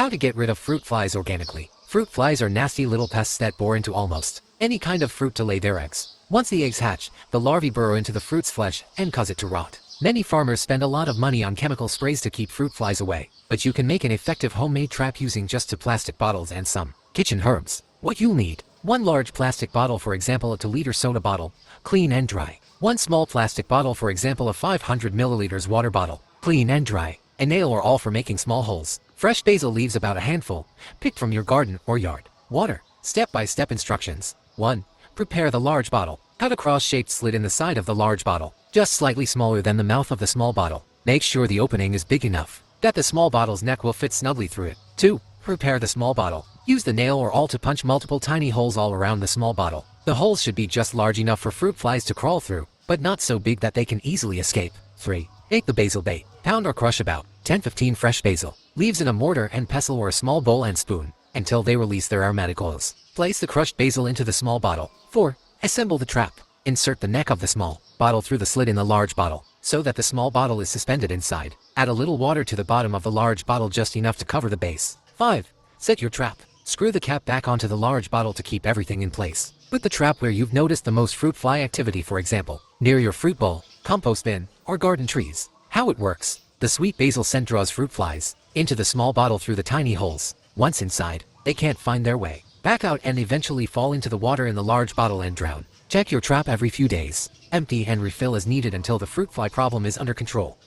How to get rid of fruit flies organically. Fruit flies are nasty little pests that bore into almost any kind of fruit to lay their eggs. Once the eggs hatch, the larvae burrow into the fruit's flesh and cause it to rot. Many farmers spend a lot of money on chemical sprays to keep fruit flies away, but you can make an effective homemade trap using just 2 plastic bottles and some kitchen herbs. What you'll need: 1 large plastic bottle, for example a 2-liter soda bottle, clean and dry. 1 small plastic bottle, for example a 500 milliliters water bottle, clean and dry. A nail or awl for making small holes. Fresh basil leaves, about a handful, picked from your garden or yard. Water. Step-by-step instructions. 1. Prepare the large bottle. Cut a cross-shaped slit in the side of the large bottle, just slightly smaller than the mouth of the small bottle. Make sure the opening is big enough that the small bottle's neck will fit snugly through it. 2. Prepare the small bottle. Use the nail or awl to punch multiple tiny holes all around the small bottle. The holes should be just large enough for fruit flies to crawl through, but not so big that they can easily escape. 3. Take the basil bait. Pound or crush about 10-15 fresh basil leaves in a mortar and pestle or a small bowl and spoon until they release their aromatic oils. Place the crushed basil into the small bottle. 4. Assemble the trap. Insert the neck of the small bottle through the slit in the large bottle so that the small bottle is suspended inside. Add a little water to the bottom of the large bottle, just enough to cover the base. 5. Set your trap. Screw the cap back onto the large bottle to keep everything in place. Put the trap where you've noticed the most fruit fly activity, for example, near your fruit bowl, compost bin, or garden trees. How it works: the sweet basil scent draws fruit flies into the small bottle through the tiny holes. Once inside, they can't find their way back out and eventually fall into the water in the large bottle and drown. Check your trap every few days. Empty and refill as needed until the fruit fly problem is under control.